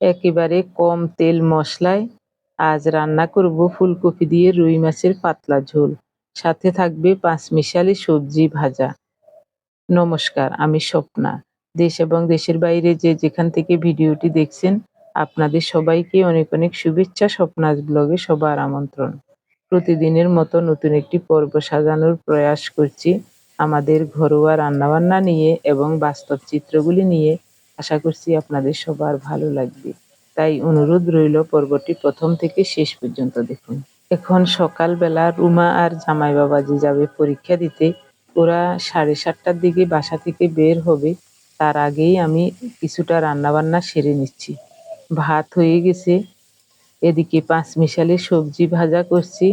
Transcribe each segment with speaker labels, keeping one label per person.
Speaker 1: একেবারে কম তেল মশলায় আজ রান্না করব ফুলকপি দিয়ে রুই মাছের পাতলা ঝোল, সাথে থাকবে পাঁচমিশালি সবজি ভাজা। নমস্কার, আমি স্বপ্না। দেশ এবং দেশের বাইরে যে যেখান থেকে ভিডিওটি দেখছেন, আপনাদের সবাইকে অনেক অনেক শুভেচ্ছা। স্বপ্নাজ ব্লগে সবার আমন্ত্রণ। প্রতিদিনের মতো নতুন একটি পর্ব সাজানোর প্রয়াস করছি আমাদের ঘরোয়া রান্নাবান্না নিয়ে এবং বাস্তব চিত্রগুলি নিয়ে। আশা করছি আপনাদের সবার ভালো লাগবে, তাই অনুরোধ রইল পর্বটি প্রথম থেকে শেষ পর্যন্ত দেখুন। এখন সকালবেলা রুমা আর জামাই বাবাজি যাবে পরীক্ষা দিতে। ওরা 7:30টার দিকে বাসা থেকে বের হবে। তার আগেই আমি কিছুটা রান্নাবান্না সেরে নিচ্ছি। ভাত হয়ে গেছে, এদিকে পাঁচমিশালি সবজি ভাজা করছি,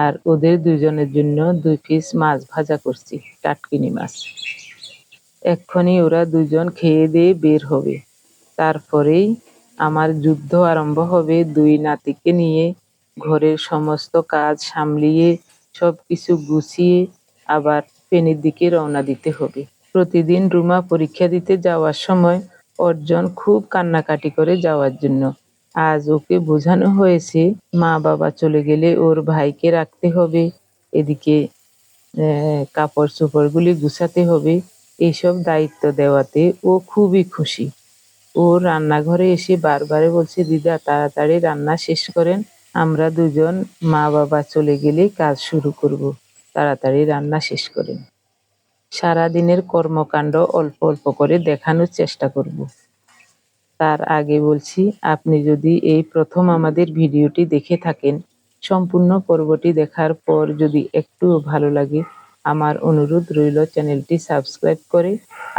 Speaker 1: আর ওদের দুজনের জন্য 2 পিস মাছ ভাজা করছি, টাটকিনি মাছ। এক্ষুনি ওরা দুজন খেয়ে দিয়ে বের হবে। তারপরেই আমার যুদ্ধ আরম্ভ হবে 2 নাতিকে নিয়ে। ঘরের সমস্ত কাজ সামলিয়ে সবকিছু গুছিয়ে আবার ফেনীর দিকে রওনা দিতে হবে। প্রতিদিন রুমা পরীক্ষা দিতে যাওয়ার সময় অর্জন খুব কান্নাকাটি করে যাওয়ার জন্য। আজ ওকে বোঝানো হয়েছে মা বাবা চলে গেলে ওর ভাইকে রাখতে হবে, এদিকে কাপড় চোপড়গুলি গুছাতে হবে। এইসব দায়িত্ব দেওয়াতে ও খুবই খুশি। ও রান্নাঘরে এসে বারবার বলছে, দিদা তাড়াতাড়ি রান্না শেষ করেন, আমরা দুজন মা বাবা চলে গেলেই কাজ শুরু করব, তাড়াতাড়ি রান্না শেষ করেন। সারাদিনের কর্মকাণ্ড অল্প অল্প করে দেখানোর চেষ্টা করব। তার আগে বলছি, আপনি যদি এই প্রথম আমাদের ভিডিওটি দেখে থাকেন, সম্পূর্ণ পর্বটি দেখার পর যদি একটুও ভালো লাগে, আমার অনুরোধ রইল চ্যানেলটি সাবস্ক্রাইব করে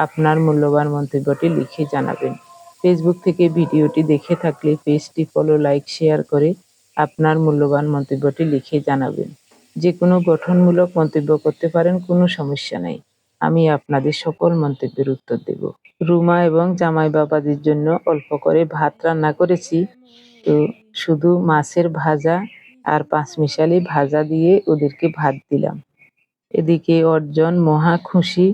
Speaker 1: আপনার মূল্যবান মন্তব্যটি লিখে জানাবেন। ফেসবুক থেকে ভিডিওটি দেখে থাকলে পেজটি ফলো, লাইক, শেয়ার করে আপনার মূল্যবান মন্তব্যটি লিখে জানাবেন। যে কোনো গঠনমূলক মন্তব্য করতে পারেন, কোনো সমস্যা নেই। আমি আপনাদের সকল মন্তব্যের উত্তর দেব। রুমা এবং জামাই বাবাদের জন্য অল্প করে ভাত রান্না করেছি, তো শুধু মাছের ভাজা আর পাঁচমিশালি ভাজা দিয়ে ওদেরকে ভাত দিলাম। এদিকে অর্জন মহা খুশি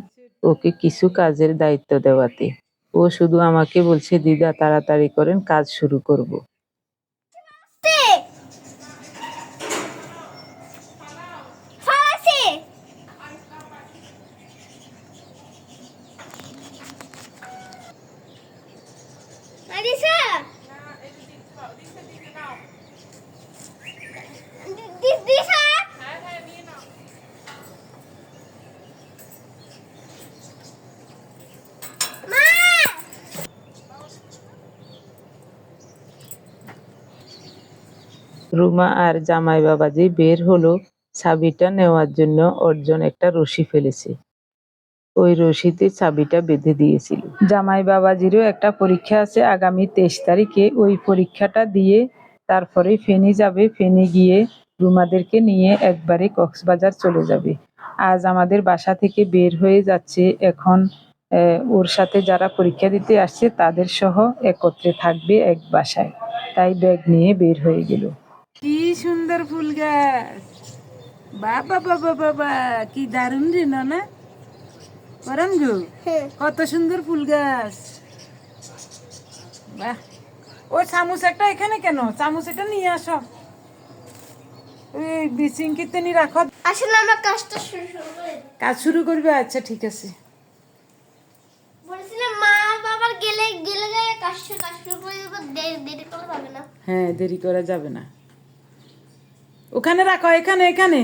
Speaker 1: ওকে কিছু কাজের দায়িত্ব দেওয়াতে। ও শুধু আমাকে বলছে, দিদা তাড়াতাড়ি করেন, কাজ শুরু করব। রুমা আর জামাই বাবাজি বের হলো চাবিটা নেওয়ার জন্য। অর্জন একটা রশি ফেলেছে, ওই রশিতে চাবিটা বেঁধে দিয়েছিল। জামাই বাবাজিরও একটা পরীক্ষা আছে আগামী 23 তারিখে। ওই পরীক্ষাটা দিয়ে তারপরে ফেনী যাবে। ফেনী গিয়ে রুমাদেরকে নিয়ে একবারে কক্সবাজার চলে যাবে। আজ আমাদের বাসা থেকে বের হয়ে যাচ্ছে। এখন ওর সাথে যারা পরীক্ষা দিতে আসছে তাদের সহ একত্রে থাকবে এক বাসায়, তাই ব্যাগ নিয়ে বের হয়ে গেল। কি সুন্দর ফুল গাছ! বাবা বাবা বাবা, কি দারুণ রে না পরান গো, কত সুন্দর ফুল গাছ! বাহ! ও চামচ একটা এখানে কেন? চামচ এটা নিয়ে আসো। এই বিচিংকিতে নি রাখো। আসলে আমরা কাজটা কাজ শুরু করবে। আচ্ছা ঠিক আছে। বলছিলাম মা বাবার গেলে গেলে যায় কাজ শুরু করে দেরি করা যাবে না। হ্যাঁ, দেরি করা যাবে না। ওখানে রাখো, এখানে এখানে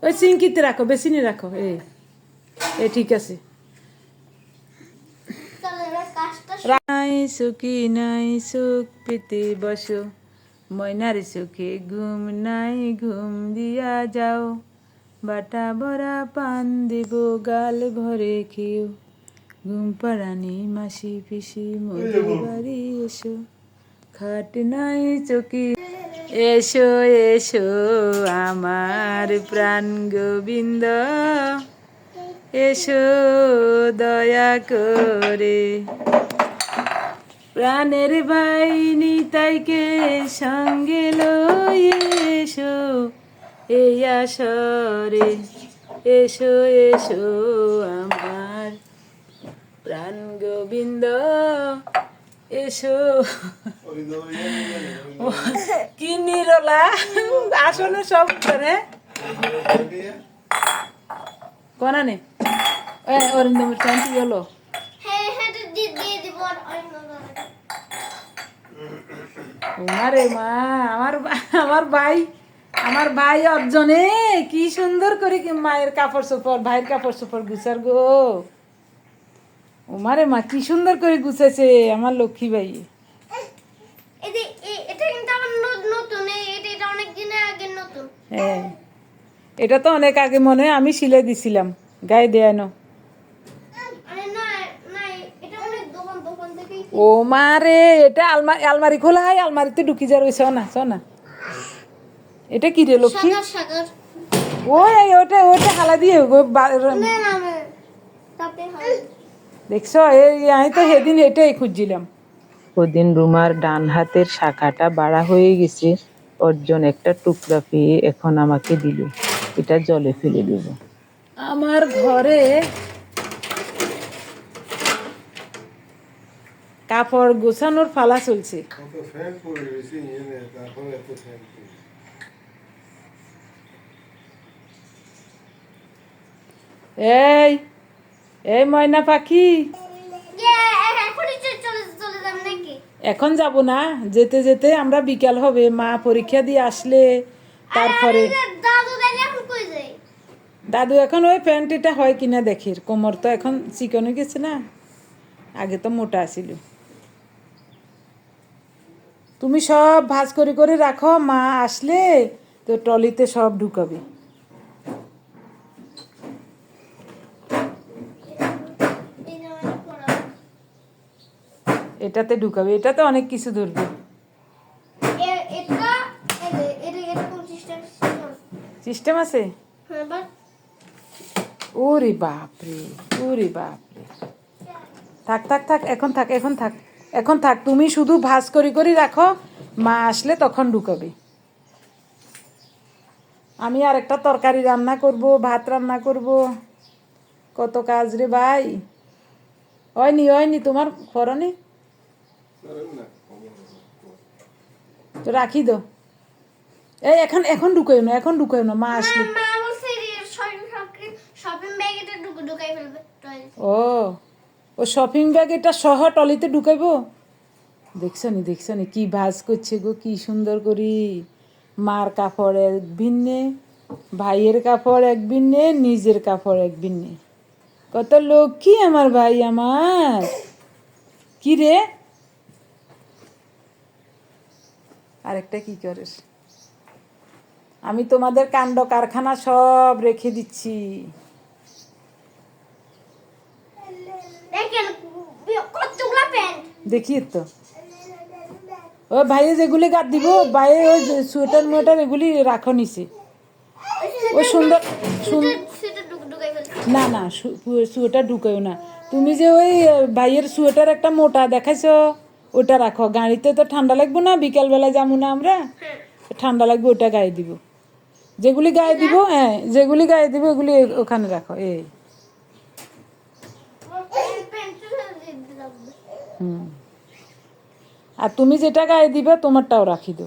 Speaker 1: ওই সিঙ্কিতে রাখো, বেসিনে রাখো। এই ঠিক আছে। নাই সুখী নাই সুখ পেতে বসো, ময়নার সুখে ঘুম নাই ঘুম দিয়া যাও, বাটা ভরা পান দেব গাল ভরে খেও, ঘুম পাড়ানি মাসি পিসি মোদের বাড়ি এসো, খাট নাই চকি এসো এসো আমার প্রাণ গোবিন্দ, এসো দয়া করে, প্রাণের ভাই নিতাইকে সঙ্গে লই এসো এই আসরে, এসো এসো আমার প্রাণ গোবিন্দ, এসো। কি নিরলা, আসলে সব করে কোনা নে অরিন্দমের চান্তি হলো। আরে মা, আমার ভাই অর্জনে কি সুন্দর করে কি মায়ের কাপড় চোপড়, ভাইয়ের কাপড় চোপড় গুছার গো। ওমারে মা কি সুন্দর করে গুছাইছে আমার লক্ষ্মী ভাই। হ্যাঁ, এটা তো অনেক আগে মনে হয় আমি সিলাই দিছিলাম, গায়ে দেয় না। ও মা রে, এটা আলমারি খোলা হয়, আলমারিতে ঢুকি যা রয়েছে না, শোনা এটা কি রে লক্ষ্মী? ওই ওটা ওটা হালা দিয়ে দেখছো, আমি তো সেদিন এটাই খুঁজছিলাম। ওদিন রুমার ডান হাতের শাখাটা বাড়া হয়ে গেছে, অর্জন একটা টুকরা পেয়ে এখন আমাকে দিল, এটা জলে ফেলে দেব। আমার ঘরে কাপড় গোছানোর ফালা চলছে। এই এই ময়না পাখি, এখন যাব না, যেতে যেতে আমরা বিকাল হবে, মা পরীক্ষা দিয়ে আসলে তারপরে। দাদু এখন ওই প্যান্টটা হয় কিনা দেখি, কোমর তো এখন চিকন হয়ে গেছে না, আগে তো মোটা ছিল। তুমি সব ভাঁজ করে করে রাখো, মা আসলে তো ট্রলিতে সব ঢুকাবে। এটাতে ঢুকাবে, এটাতে অনেক কিছু ধরবে। সিস্টেম আছে। ওরে বাপরে, ওরে বাপরে, থাক থাক থাক, এখন থাক, এখন থাক, এখন থাক, তুমি শুধু ভাঁজ করে করে রাখো, মা আসলে তখন ঢুকাবে। আমি আর একটা তরকারি রান্না করব, ভাত রান্না করব, কত কাজ রে ভাই। হয়নি হয়নি, তোমার করনি তো রাখি দো। এই এখন এখন ঢুকাই না, এখন ঢুকাই না, মা আসলে। ও ও শপিং ব্যাগ এটা সহ টলিতে ঢুকাইবো। দেখছনি কি ভাজ করছে গো, কি সুন্দর করি। মার কাপড় এক ভিন্নে, ভাইয়ের কাপড় এক ভিন্নে, নিজের কাপড় এক ভিন্নে। কত লক্ষ্মী আমার ভাই আমার। কি রে, আরেকটা কি করিস? আমি তোমাদের কাণ্ড কারখানা সব রেখে দিচ্ছি। দেখি তো ও ভাইয়ে যেগুলি গাদ দিব, ভাইয়ে ওই সোয়েটার মোয়েটার এগুলি রাখো নিছে। ও সুন্দর না না, সোয়েটার ঢুকাইও না। তুমি যে ওই ভাইয়ের সোয়েটার একটা মোটা দেখাইছো, ওটা রাখো, গাড়িতে তো ঠান্ডা লাগবে না, বিকালবেলা যাবো না আমরা, ঠান্ডা লাগবে, ওটা গায়ে দিব। যেগুলি গায়ে দিব, হ্যাঁ যেগুলি গায়ে দিব ওগুলি ওখানে রাখো। এই হুম, আর তুমি যেটা গায়ে দিবে তোমারটাও রাখি দো।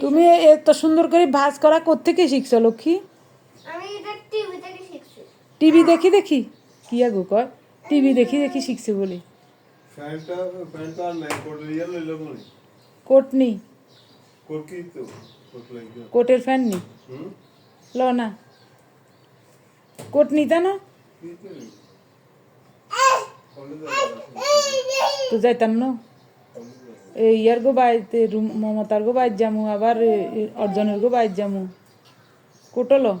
Speaker 1: তুমি এত সুন্দর করে ভাঁজ করা কোত্থেকে শিখছো লক্ষ্মী? টিভি দেখি দেখি কি আগো কয়, টিভি দেখি দেখি শিখছে বলে। কোট নেই, কোটের ফ্যান নেই, ল না কোট নিতা না তো যাইতাম না। এই ইয়ার গো বাইতে মমতার গো বাইর যামু, আবার অর্জনের গো বাইর যামু, কোটলো।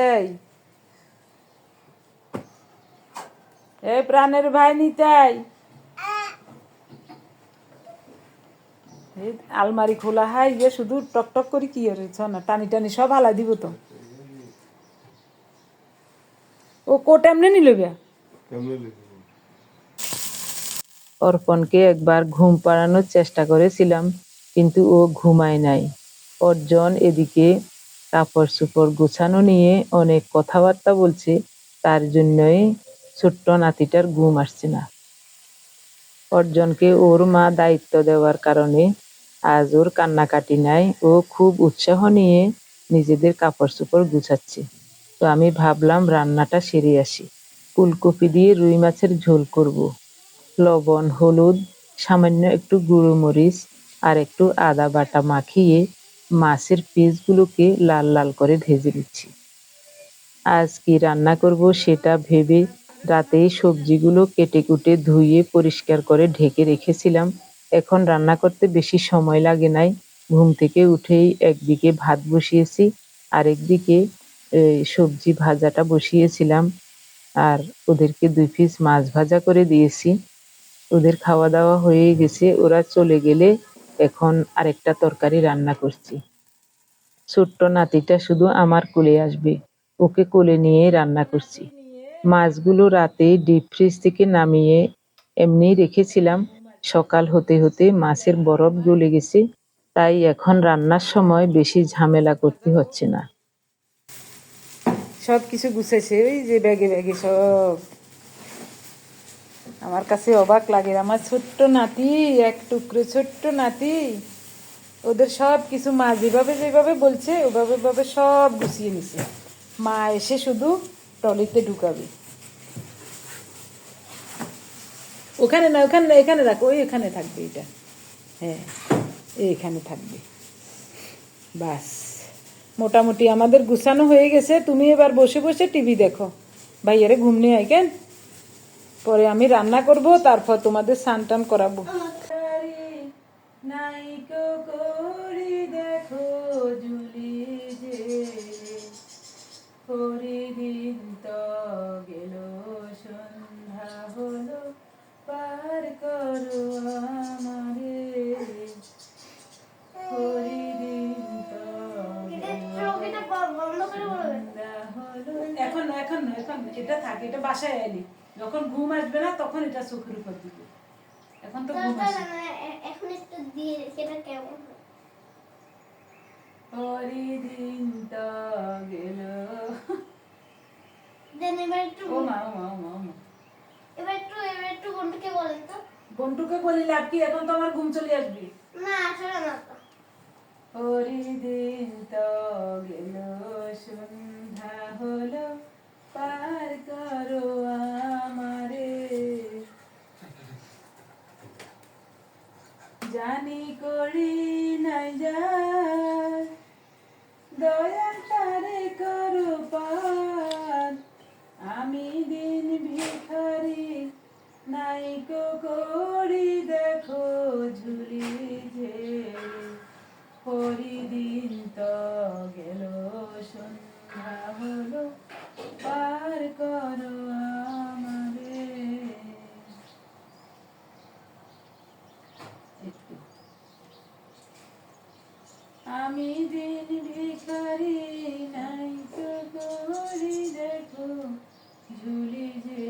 Speaker 1: এই এই প্রাণের ভাই নিতাই,
Speaker 2: এই আলমারি খোলা হয় ইয়ে শুধু টক টক করে কি হয়েছ না টানি টানি সব হালাই দিব তো ও কোট এমনি নিল বিয়া
Speaker 1: অর্পণকে একবার ঘুম পাড়ানোর চেষ্টা করেছিলাম, কিন্তু ও ঘুমায় নাই। অর্জন এদিকে কাপড় চোপড় গোছানো নিয়ে অনেক কথাবার্তা বলছে, তার জন্যই ছোট্ট নাতিটার ঘুম আসছে না। অর্জনকে ওর মা দায়িত্ব দেওয়ার কারণে আজ ওর কান্নাকাটি নাই। ও খুব উৎসাহ নিয়ে নিজেদের কাপড় চোপড় গুছাচ্ছে। তো আমি ভাবলাম রান্নাটা সেরে আসি। ফুলকপি দিয়ে রুই মাছের ঝোল করব। লবণ, হলুদ, সামান্য একটু গুঁড়ো মরিচ আর একটু আদা বাটা মাখিয়ে মাছের পিসগুলোকে লাল লাল করে ভেজে নিচ্ছি। আজ কি রান্না করব সেটা ভেবে রাতেই সবজিগুলো কেটে কুটে ধুয়ে পরিষ্কার করে ঢেকে রেখেছিলাম। এখন রান্না করতে বেশি সময় লাগে নাই। ঘুম থেকে উঠেই একদিকে ভাত বসিয়েছি, আরেকদিকে সবজি ভাজাটা বসিয়েছিলাম। আর ওদেরকে 2 পিস মাছ ভাজা করে দিয়েছি। ওদের খাওয়া দাওয়া হয়ে গেছে, ওরা চলে গেলে এখন আরেকটা তরকারি রান্না করছি। ছোট্ট নাতিটা শুধু আমার কোলে আসবে, ওকে কোলে নিয়ে রান্না করছি। মাছগুলো রাতে ডিপ ফ্রিজ থেকে নামিয়ে এমনি রেখেছিলাম। সকাল হতে হতে মাছের বরফ গলে গেছে, তাই এখন রান্নার সময় বেশি ঝামেলা করতে হচ্ছে না।
Speaker 2: সব কিছু গুছাইছে ওই যে ব্যাগে ব্যাগে সব আমার কাছে অবাক লাগে আমার ছোট্ট নাতি এক টুকরো ছোট্ট নাতি ওদের সব কিছু মা যেভাবে যেভাবে বলছে ওভাবে ভাবে সব গুছিয়ে নিছে মা এসে শুধু ট্রলিতে ঢুকাবে ওখানে না ওখানে না এখানে রাখো ওই এখানে থাকবে এটা হ্যাঁ এইখানে থাকবে বাস মোটামুটি আমাদের গুছানো হয়ে গেছে তুমি এবার বসে বসে টিভি দেখো ভাইয়ারে ঘুম নিয়ে আয় কেন পরে আমি রান্না করব তারপর তোমাদের স্নান টান করাবো নাইকো করি দেখো ঝুলি যে হরিদিন তো গেল সন্ধ্যা হলো পার করো আমারে হরিদিন তো এখন না এখন না এখন এটা থাকে এটা বাসায় এলি যখন ঘুম আসবে না তখন এটা চোখের উপর দিবে এখন তো ঘুম আসে এখন একটু দিয়ে সেটা কেমন হরিদিন তো গেল দেন এবার একটু ও মা এবার একটু বন্টুকে বলেন তো বন্টুকে বলি লাভ কি এখন তো আমার ঘুম চলে আসবে না আসলে না তো হরিদিন তো গেল সন্ধ্যা হলো পার করো আমারে জানি করি নাই যার দয়া তারে করো পার আমি দিন ভিখারি নাইকো করি দেখো ঝুলি যে হরিদিন তো গেল সন্ধ্যা হলো পার করো আমারে আমি দিন ভিখারি নাইকো করি দেখো ঝুলি যে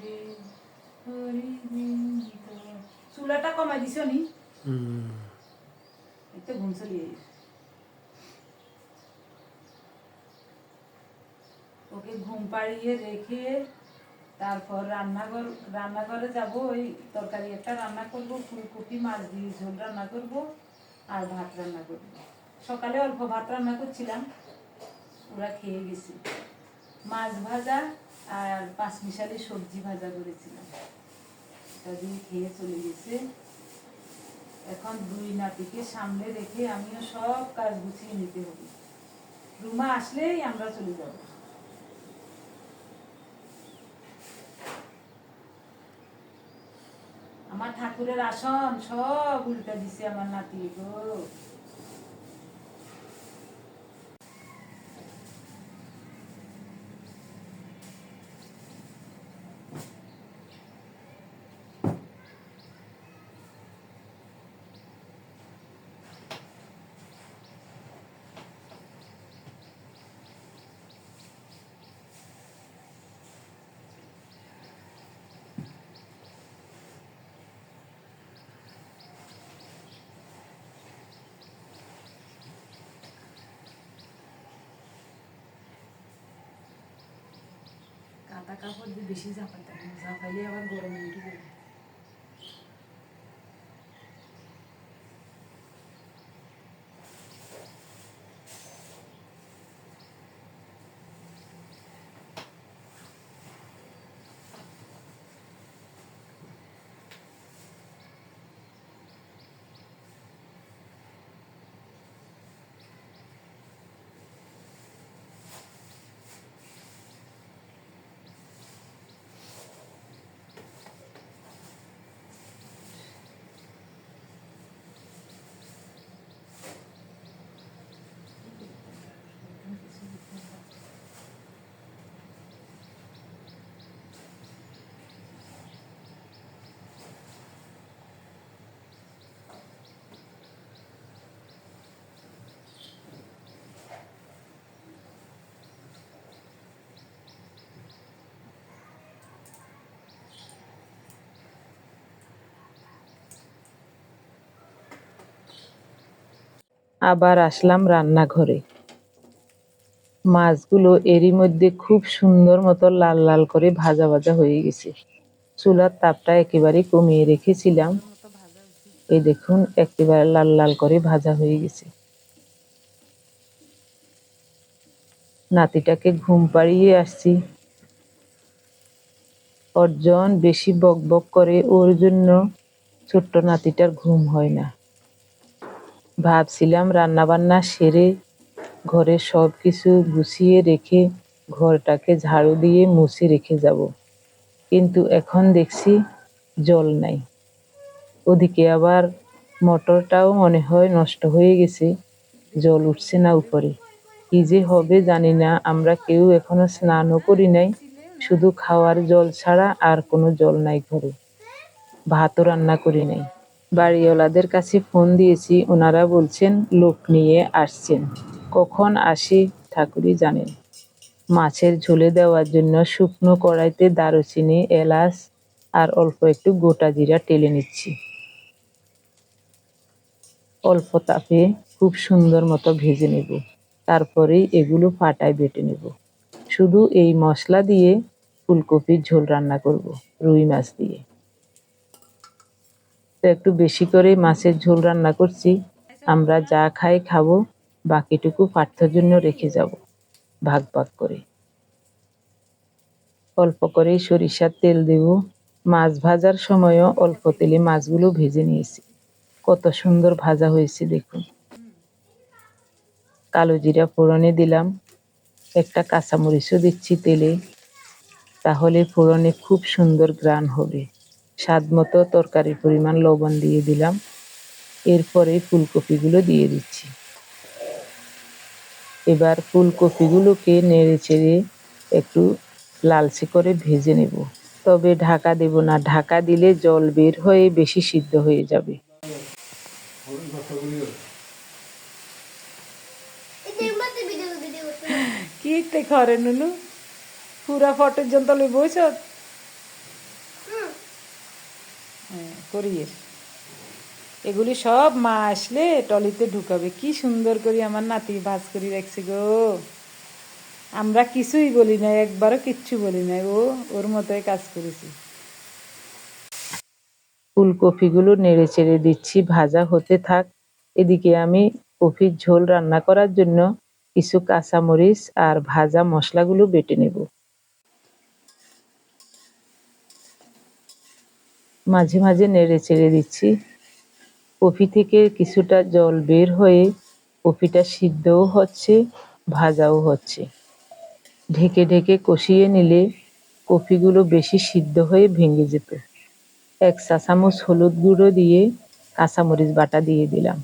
Speaker 2: রে হরিদিন তো চুলাটা কমাই দিছ নি একটু ঘুম চলিয়ে ওকে ঘুম পাড়িয়ে রেখে তারপর রান্নাঘরে যাব ওই তরকারি একটা রান্না করব ফুলকপি মাছ দিয়ে ঝোল রান্না করব আর ভাত রান্না করব সকালে অল্প ভাত রান্না করছিলাম ওরা খেয়ে গেছে মাছ ভাজা আর পাঁচমিশালি সবজি ভাজা করেছিলাম এটা দিয়ে খেয়ে চলে গেছে এখন দুই নাতিকে সামনে রেখে আমিও সব কাজ গুছিয়ে নিতে হবে রুমা আসলেই আমরা চলে যাব আমার ঠাকুরের আসন সব উল্টা দিছে আমার নাতি গো কাঁথা কাপড় দিয়ে বেশি ঝাঁপাতে হয়, ঝাঁপাইলে আবার গরমে উঠে যাবে।
Speaker 1: আবার আসলাম রান্নাঘরে। মাছগুলো এরই মধ্যে খুব সুন্দর মতো লাল লাল করে ভাজা ভাজা হয়ে গেছে। চুলার তাপটা একেবারে কমিয়ে রেখেছিলাম।
Speaker 2: সুন্দর মতো ভাজা হচ্ছে।
Speaker 1: এই দেখুন একেবারে লাল লাল করে ভাজা হয়ে গেছে। নাতিটাকে ঘুম পাড়িয়ে আসছি। অর্জন বেশি বক বক করে, ওর জন্য ছোট্ট নাতিটার ঘুম হয় না। ভাবছিলাম রান্না বান্না সেরে ঘরের সব কিছু গুছিয়ে রেখে ঘরটাকে ঝাড়ু দিয়ে মুছে রেখে যাব, কিন্তু এখন দেখছি জল নাই। ওদিকে আবার মোটরটাও মনে হয় নষ্ট হয়ে গেছে, জল উঠছে না উপরে। কি যে হবে জানি না। আমরা কেউ এখনো স্নানও করি নাই, শুধু খাওয়ার জল ছাড়া আর কোনো জল নাই ঘরে। ভাতও রান্না করি নাই। বাড়িওয়ালাদের কাছে ফোন দিয়েছি, ওনারা বলছেন লোক নিয়ে আসছেন, কখন আসে ঠাকুরই জানেন। মাছের ঝোলে দেওয়ার জন্য শুকনো কড়াইতে দারুচিনি, এলাচ আর অল্প একটু গোটা জিরা টেলে নিচ্ছি। অল্প তাপে খুব সুন্দর মতো ভেজে নেব, তারপরেই এগুলো পাটায় বেটে নেব। শুধু এই মশলা দিয়ে ফুলকপির ঝোল রান্না করব রুই মাছ দিয়ে। তো একটু বেশি করে মাছের ঝোল রান্না করছি। আমরা যা খাই খাবো, বাকিটুকু পার্থর জন্য রেখে যাব ভাগ ভাগ করে। অল্প করেই সরিষার তেল দেব। মাছ ভাজার সময়ও অল্প তেলে মাছগুলো ভেজে নিয়েছি। কত সুন্দর ভাজা হয়েছে দেখুন। কালো জিরা ফোড়নে দিলাম, একটা কাঁচামরিচও দিচ্ছি তেলে, তাহলে ফোড়নে খুব সুন্দর ঘ্রাণ হবে। স্বাদ মতো তরকারির পরিমাণ লবণ দিয়ে দিলাম। এরপরে ফুলকপিগুলো দিয়ে দিচ্ছি। এবার ফুলকপিগুলোকে নেড়ে চেড়ে একটু লালচে করে ভেজে নেব। তবে ঢাকা দেব না, ঢাকা দিলে জল বের হয়ে বেশি সিদ্ধ হয়ে যাবে।
Speaker 2: কি তে করে নুনু পুরা ফটোর জন্য তলে বইছ করিয়ে এগুলি সব মা আসলে টলিতে ঢুকাবে। কি সুন্দর করে আমার নাতি ভাজ করে রাখছে গো। আমরা কিছুই বলি নাই, একবারও কিচ্ছু বলি নাই, ও ওর মতোই কাজ করেছি।
Speaker 1: ফুলকপিগুলো নেড়ে চেড়ে দিচ্ছি, ভাজা হতে থাক। এদিকে আমি কপির ঝোল রান্না করার জন্য কিছু কাঁচামরিচ আর ভাজা মশলাগুলো বেটে নেব। মাঝে মাঝে নেড়ে চেড়ে দিচ্ছি। কপি থেকে কিছুটা জল বের হয়ে কপিটা সিদ্ধও হচ্ছে, ভাজাও হচ্ছে। ঢেকে ঢেকে কষিয়ে নিলে কপিগুলো বেশি সিদ্ধ হয়ে ভেঙে যেত। 1 চা চামচ হলুদ গুঁড়ো দিয়ে কাঁচামরিচ বাটা দিয়ে দিলাম।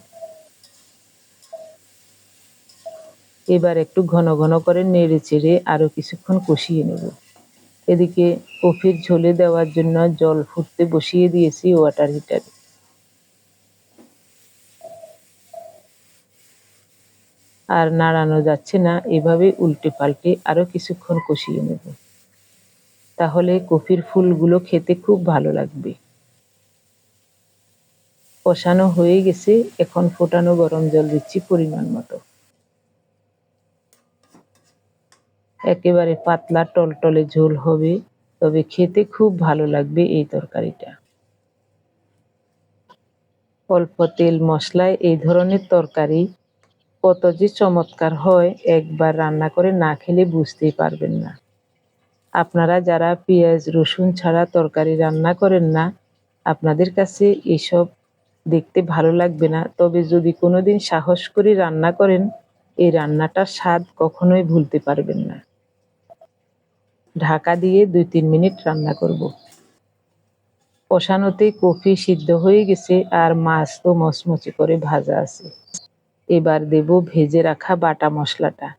Speaker 1: এবার একটু ঘন ঘন করে নেড়ে চেড়ে আরো কিছুক্ষণ কষিয়ে নেব। এদিকে কপির ঝোলে দেওয়ার জন্য জল ফুটতে বসিয়ে দিয়েছি ওয়াটার হিটারে। আর নাড়ানো যাচ্ছে না, এভাবে উল্টে পাল্টে আরো কিছুক্ষণ কষিয়ে নেব, তাহলে কপির ফুলগুলো খেতে খুব ভালো লাগবে। কষানো হয়ে গেছে, এখন ফোটানো গরম জল দিচ্ছি পরিমাণ মতো। একেবারে পাতলা টলটলে ঝোল হবে, তবে খেতে খুব ভালো লাগবে এই তরকারিটা। অল্প তেল মশলায় এই ধরনের তরকারি কত যে চমৎকার হয়, একবার রান্না করে না খেলে বুঝতেই পারবেন না। আপনারা যারা পেঁয়াজ রসুন ছাড়া তরকারি রান্না করেন না, আপনাদের কাছে এসব দেখতে ভালো লাগবে না, তবে যদি কোনোদিন সাহস করে রান্না করেন, এই রান্নাটার স্বাদ কখনোই ভুলতে পারবেন না। ঢাকা দিয়ে 2-3 মিনিট রান্না করব। কষানোতে কফি সিদ্ধ হয়ে গেছে আর মাছ তো মচমচে করে ভাজা আছে। এবার দেব ভেজে রাখা বাটা মশলাটা,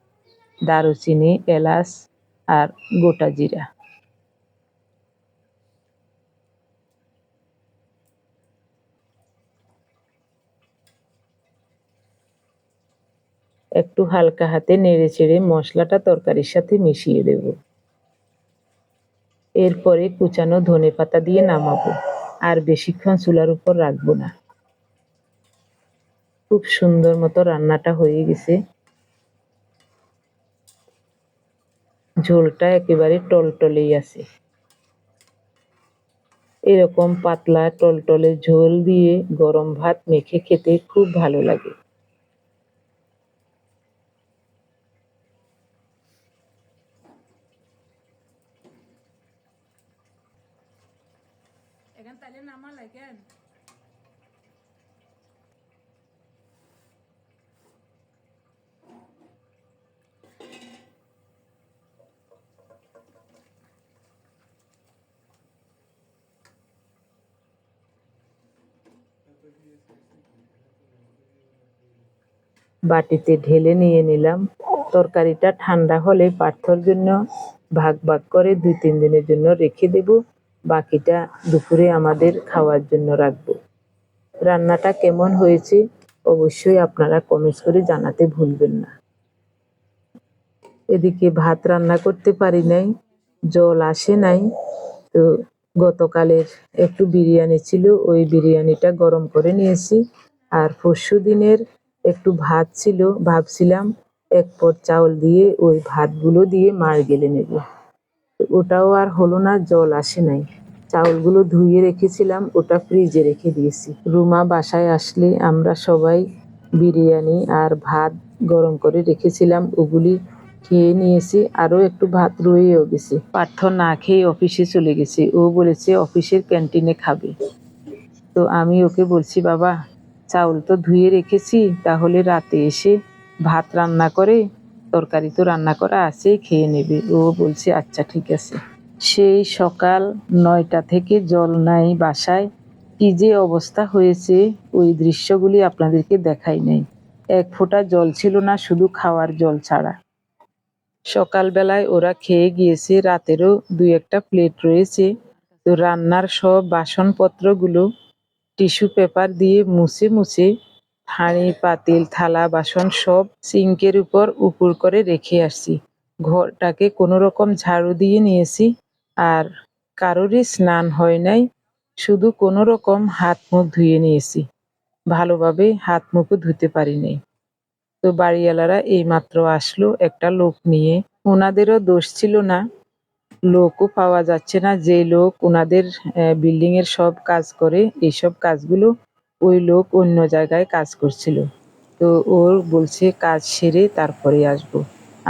Speaker 1: দারুচিনি, এলাচ আর গোটা জিরা। একটু হালকা হাতে নেড়ে চেড়ে মশলাটা তরকারির সাথে মিশিয়ে দেব। এরপরে কুচানো ধনেপাতা দিয়ে নামাবো, আর বেশিক্ষণ চুলার উপর রাখবো না। খুব সুন্দর মতো রান্নাটা হয়ে গেছে। ঝোলটা একেবারে টলটলেই আছে। এরকম পাতলা টলটলে ঝোল দিয়ে গরম ভাত মেখে খেতে খুব ভালো লাগে।
Speaker 2: এখান তাহলে নামা লাগেন।
Speaker 1: বাটিতে ঢেলে নিয়ে নিলাম। তরকারিটা ঠান্ডা হলে পার্থর জন্য ভাগ ভাগ করে 2-3 দিনের জন্য রেখে দেব, বাকিটা দুপুরে আমাদের খাওয়ার জন্য রাখবো। রান্নাটা কেমন হয়েছে অবশ্যই আপনারা কমেন্টস করে জানাতে ভুলবেন না। এদিকে ভাত রান্না করতে পারি নাই, জল আসে নাই, তো গতকালের একটু বিরিয়ানি ছিল, ওই বিরিয়ানিটা গরম করে নিয়েছি। আর পরশু দিনের একটু ভাত ছিল, ভাবছিলাম 1 পট চাউল দিয়ে ওই ভাতগুলো দিয়ে মাড় গেলে নেব, ওটাও আর হলো না, জল আসে নাই। চাউলগুলো ধুয়ে রেখেছিলাম, ওটা ফ্রিজে রেখে দিয়েছি। রুমা বাসায় আসলে আমরা সবাই বিরিয়ানি আর ভাত গরম করে রেখেছিলাম, ওগুলি খেয়ে নিয়েছি। আরও একটু ভাত রয়েও গেছে। পার্থ না খেয়ে অফিসে চলে গেছে, ও বলেছে অফিসের ক্যান্টিনে খাবে। তো আমি ওকে বলছি, বাবা চাউল তো ধুয়ে রেখেছি, তাহলে রাতে এসে ভাত রান্না করে, তরকারি তো রান্না করা আছেই, খেয়ে নেবে। ও বলছে আচ্ছা ঠিক আছে। সেই সকাল 9টা থেকে জল নাই বাসায়, কি যে অবস্থা হয়েছে ওই দৃশ্যগুলি আপনাদেরকে দেখাই নাই। 1 ফোঁটা জল ছিল না, শুধু খাওয়ার জল ছাড়া। সকালবেলায় ওরা খেয়ে গিয়েছে, রাতেরও 2-1টা প্লেট রয়েছে। তো রান্নার সব বাসনপত্রগুলো টিস্যু পেপার দিয়ে মুছে মুছে হাঁড়ি পাতিল থালা বাসন সব সিঙ্কের উপর উপুর করে রেখে আসছি। ঘরটাকে কোনো রকম ঝাড়ু দিয়ে নিয়েছি, আর কারোরই স্নান হয় নাই, শুধু কোনো রকম হাত মুখ ধুয়ে নিয়েছি। ভালোভাবে হাত মুখও ধুতে পারি নাই। তো বাড়িওয়ালারা এইমাত্র আসলো একটা লোক নিয়ে, ওনাদেরও দোষ ছিল না, লোকও পাওয়া যাচ্ছে না। যে লোক ওনাদের বিল্ডিং এর সব কাজ করে, এইসব কাজগুলো ওই লোক অন্য জায়গায় কাজ করছিল। তো ওর বলছে কাজ সেরে তারপরে আসবো।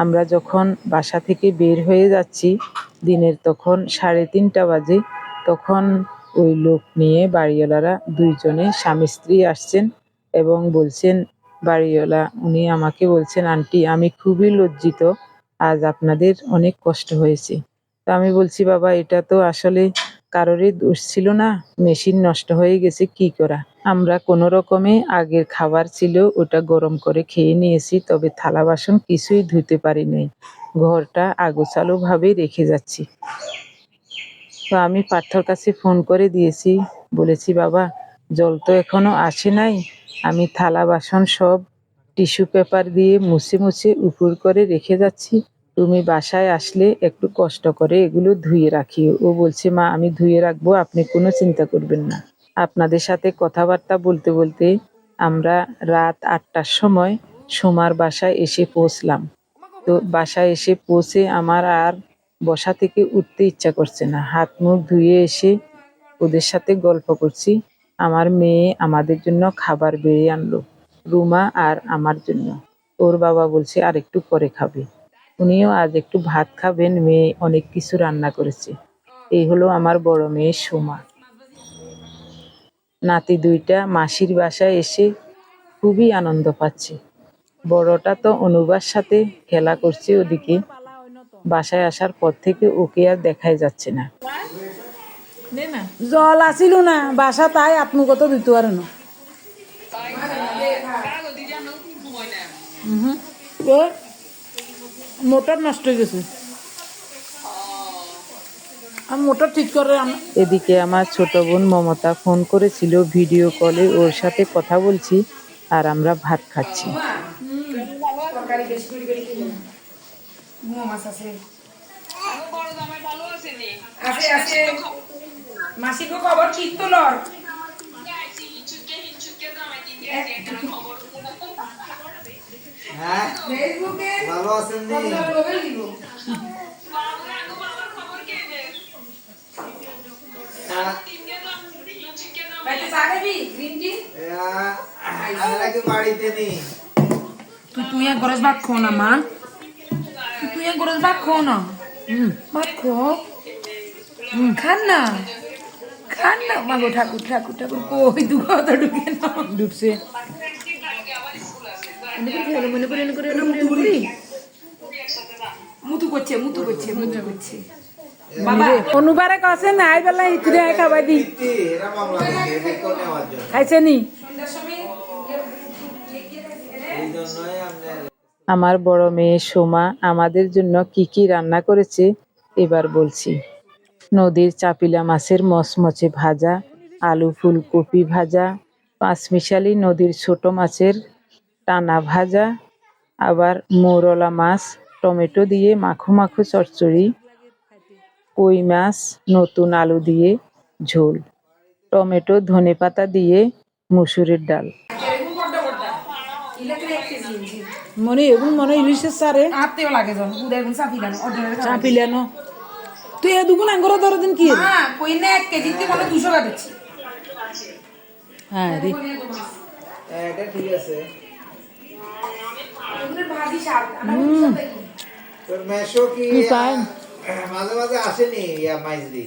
Speaker 1: আমরা যখন বাসা থেকে বের হয়ে যাচ্ছি, দিনের তখন 3:30 বাজে, তখন ওই লোক নিয়ে বাড়িওয়ালারা 2 জনে স্বামী স্ত্রী আসছেন এবং বলছেন, বাড়িওয়ালা উনি আমাকে বলছেন, আন্টি আমি খুবই লজ্জিত, আজ আপনাদের অনেক কষ্ট হয়েছে। তো আমি বলছি, বাবা এটা তো আসলে কারোরই দোষ ছিল না, মেশিন নষ্ট হয়ে গেছে, কি করা। আমরা কোনো রকমে আগের খাবার ছিল ওটা গরম করে খেয়ে নিয়েছি, তবে থালা বাসন কিছুই ধুতে পারি নাই, ঘরটা আগোছালো ভাবে রেখে যাচ্ছি। তো আমি পার্থর কাছে ফোন করে দিয়েছি, বলেছি বাবা জল তো এখনো আসে নাই, আমি থালা বাসন সব টিস্যু পেপার দিয়ে মুছে মুছে উপর করে রেখে যাচ্ছি, তুমি বাসায় আসলে একটু কষ্ট করে এগুলো ধুয়ে রাখিও। ও বলছে মা আমি ধুয়ে রাখবো, আপনি কোনো চিন্তা করবেন না। আপনাদের সাথে কথাবার্তা বলতে বলতে আমরা রাত 8টার সময় সোমার বাসায় এসে পৌঁছলাম। তো বাসায় এসে পৌঁছে আমার আর বসা থেকে উঠতে ইচ্ছা করছে না। হাত মুখ ধুয়ে এসে ওদের সাথে গল্প করছি। আমার মেয়ে আমাদের জন্য খাবার বেড়ে আনলো, রুমা আর আমার জন্য। ওর বাবা বলছে আর একটু পরে খাবে। উনিও আজ একটু ভাত খাবেন, মেয়ে অনেক কিছু রান্না করেছে। এই হলো আমার বড় মেয়ে সোমা। নাতি দুইটা মাসির বাসায় এসে খুবই আনন্দ পাচ্ছে। বড়টা তো অনুবার সাথে খেলা করছে ওদিকে। বাসায় আসার পর থেকে ওকে আর দেখাই যাচ্ছে না।
Speaker 2: জল আসিল না বাসা, তাই আত্মগত দিতে পারে না। মোটর নষ্ট হয়ে গেছে, আমি মোটর ঠিক করে
Speaker 1: এদিকে আমার ছোট বোন মমতা ফোন করেছিল, ভিডিও কলে ওর সাথে কথা বলছি আর আমরা ভাত খাচ্ছি।
Speaker 2: মাসিকে খবর ঠিক তো লর
Speaker 3: ভালো আছেন নি? আমরা কি বাড়িতে নেই?
Speaker 2: তুই এক গরজ ভাত খো না মা, তুই এক গরজ ভাত খো না, ভাত খো, খান না, খান না। মাগো ঠাকুর ঠাকুর ঠাকুর কই দু কথা ঢুকে না ঢুকছে। মুতু করছে মুতু করছে মুতু করছে। বাবা অনুবারে কাছে নাই বেলা ইতরে খাবাই দি
Speaker 3: এরা মামলা করছে রেকর্ড নেওয়ার জন্য।
Speaker 2: খাইছে নি।
Speaker 3: এই জন্যই আপনার
Speaker 1: আমার বড় মেয়ে সোমা আমাদের জন্য কি কি রান্না করেছে এবার বলছি। নদীর চাপিলা মাছের মচমচে ভাজা, আলু ফুলকপি ভাজা, পাঁচমিশালি নদীর ছোট মাছের টানা ভাজা, আবার মৌরলা মাছ টমেটো দিয়ে মাখো মাখো চচ্চড়ি, কই মাছ নতুন আলু দিয়ে ঝোল, টমেটো ধনেপাতা দিয়ে মুসুরির ডাল।
Speaker 2: মনে এগুন মনে ইলিশের সারে আত্তেও লাগে জন উদা এগুন চাপিলানো অর্ডারের চাপিলানো। তুই এ দুগুণ আঙ্গুর ধরে দিন কি হ্যাঁ কই না 1 কেজিতে মনে 200 টাকা দিচ্ছি। হ্যাঁ রে
Speaker 3: এটা ঠিক আছে।
Speaker 2: এগুলো ভাজি শাক
Speaker 3: তোর মেশো কি মাঝে মাঝে আসেনি ইয়া মাইজরি?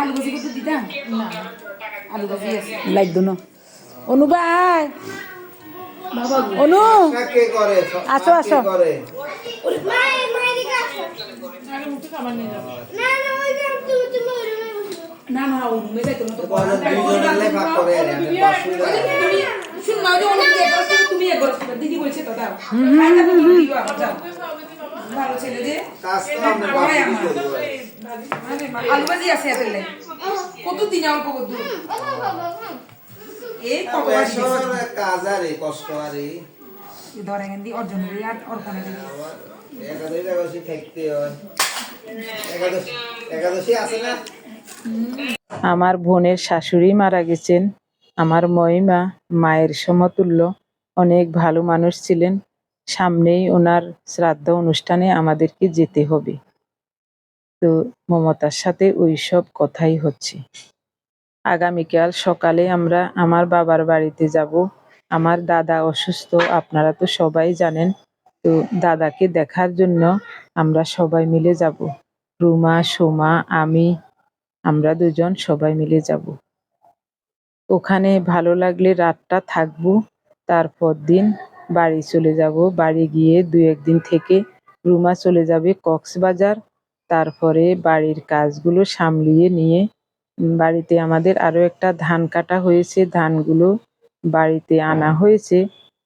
Speaker 2: আলু ভাজি করতে দিতাম না, আলু ভাজি আছে লাইক দনো। অনু ভাই অনু
Speaker 3: কে করে?
Speaker 2: আসো আসো
Speaker 3: করে
Speaker 2: না না ও রুমে যাইতো না তো
Speaker 3: দুজনের লেখা করে আমি বাসুই
Speaker 2: শুন মা যে অনু দিয়ে করতে তুমি এক করতে দিদি বলছে তো দাও খাইটা তো দিও আবার যাও ভালো ছেলে যে
Speaker 3: কাজ তো আমরা বাসুই করব।
Speaker 2: আলু ভাজি আছে এতলে কত দিন অল্প কত এই
Speaker 3: মেশোর কাজ আরে কষ্ট আরে
Speaker 2: ধরে গেন্দি অর্জন হই আর অর্পণে দিই
Speaker 3: একাদশী বসে থাকতে হয়। একাদশী আছে না?
Speaker 1: আমার বোনের শাশুড়ি মারা গেছেন। আমার মহিমা মায়ের সমতুল্য, অনেক ভালো মানুষ ছিলেন। সামনেই ওনার শ্রাদ্ধ অনুষ্ঠানে আমাদেরকে যেতে হবে। তো মমতার সাথে ওই সব কথাই হচ্ছে। আগামীকাল সকালে আমরা আমার বাবার বাড়িতে যাব। আমার দাদা অসুস্থ, আপনারা তো সবাই জানেন। তো দাদাকে দেখার জন্য আমরা সবাই মিলে যাব। রুমা, সোমা, আমি, আমরা দুজন সবাই মিলে যাব। ওখানে ভালো লাগলে রাতটা থাকবো, তারপর দিন বাড়ি চলে যাব। বাড়ি গিয়ে 2-1 দিন থেকে রুমা চলে যাবে কক্সবাজার। তারপরে বাড়ির কাজগুলো সামলিয়ে নিয়ে বাড়িতে আমাদের আরো একটা ধান কাটা হয়েছে, ধানগুলো বাড়িতে আনা হয়েছে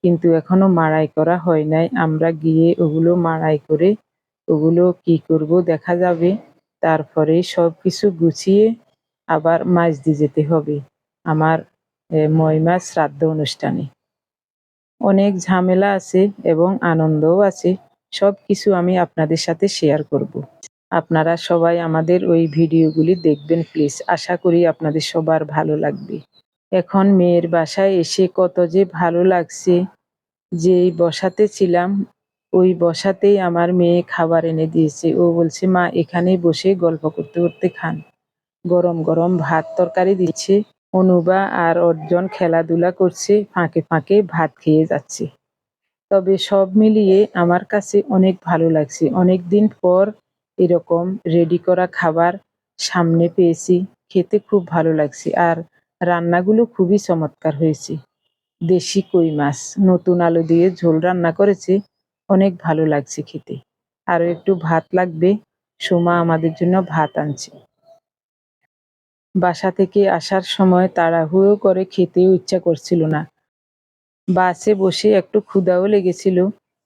Speaker 1: কিন্তু এখনো মাড়াই করা হয় নাই। আমরা গিয়ে ওগুলো মাড়াই করে ওগুলো কি করব দেখা যাবে। তারপরে সবকিছু গুছিয়ে আবার মাইজদি যেতে হবে আমার মহিমার শ্রাদ্ধ অনুষ্ঠানে। অনেক ঝামেলা আছে এবং আনন্দও আছে, সব কিছু আমি আপনাদের সাথে শেয়ার করব। আপনারা সবাই আমাদের ওই ভিডিওগুলি দেখবেন প্লিজ, আশা করি আপনাদের সবার ভালো লাগবে। এখন মেয়ের বাসায় এসে কত যে ভালো লাগছে, যেই বসাতে ছিলাম ওই বসাতেই আমার মেয়ে খাবার এনে দিয়েছে। ও বলছে, মা এখানেই বসে গল্প করতে করতে খান। গরম গরম ভাত তরকারি দিচ্ছে। অনুবা আর অর্জন খেলাধুলা করছে, ফাঁকে ফাঁকে ভাত খেয়ে যাচ্ছে। তবে সব মিলিয়ে আমার কাছে অনেক ভালো লাগছে। অনেকদিন পর এরকম রেডি করা খাবার সামনে পেয়েছি, খেতে খুব ভালো লাগছে। আর রান্নাগুলো খুবই চমৎকার হয়েছে। দেশি কই মাছ নতুন আলু দিয়ে ঝোল রান্না করেছে, অনেক ভালো লাগছে খেতে। আরো একটু ভাত লাগবে, সোমা আমাদের জন্য ভাত আনছে। বাসা থেকে আসার সময় তাড়াহুড়ো করে খেতেও ইচ্ছা করছিল না। বাসে বসে একটু ক্ষুধাও লেগেছিল,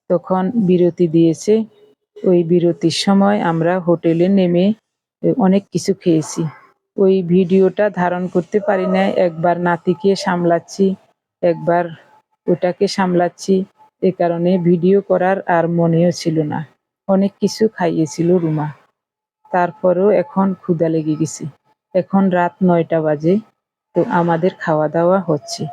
Speaker 1: তখন বিরতি দিয়েছে। ওই বিরতির সময় আমরা হোটেলে নেমে অনেক কিছু খেয়েছি। ওই ভিডিওটা ধারণ করতে পারি নাই, একবার নাতিকে সামলাচ্ছি, একবার ওটাকে সামলাচ্ছি, এ কারণে ভিডিও করার আর মনেও ছিল না। অনেক কিছু খাইয়েছিল রুমা। তারপরেও এখন ক্ষুধা লেগে গেছে। এখন রাত ৯টা বাজে, তো আমাদের খাওয়া দাওয়া হচ্ছে।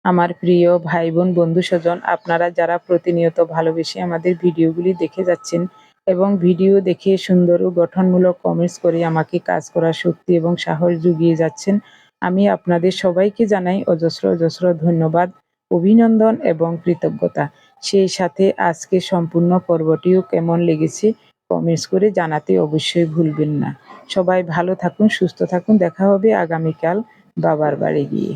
Speaker 1: আমার প্রিয় ভাই বোন বন্ধু স্বজন, আপনারা যারা প্রতিনিয়ত ভালোবেসে আমাদের ভিডিওগুলি দেখে যাচ্ছেন এবং ভিডিও দেখে সুন্দর ও গঠনমূলক কমেন্টস করে আমাকে কাজ করার শক্তি এবং সাহস জুগিয়ে যাচ্ছেন, আমি আপনাদের সবাইকে জানাই অজস্র অজস্র ধন্যবাদ, অভিনন্দন এবং কৃতজ্ঞতা। সেই সাথে আজকে সম্পূর্ণ পর্বটিও কেমন লেগেছে কমেন্টস করে জানাতে অবশ্যই ভুলবেন না। সবাই ভালো থাকুন, সুস্থ থাকুন। দেখা হবে আগামীকাল বাবার বাড়ি গিয়ে।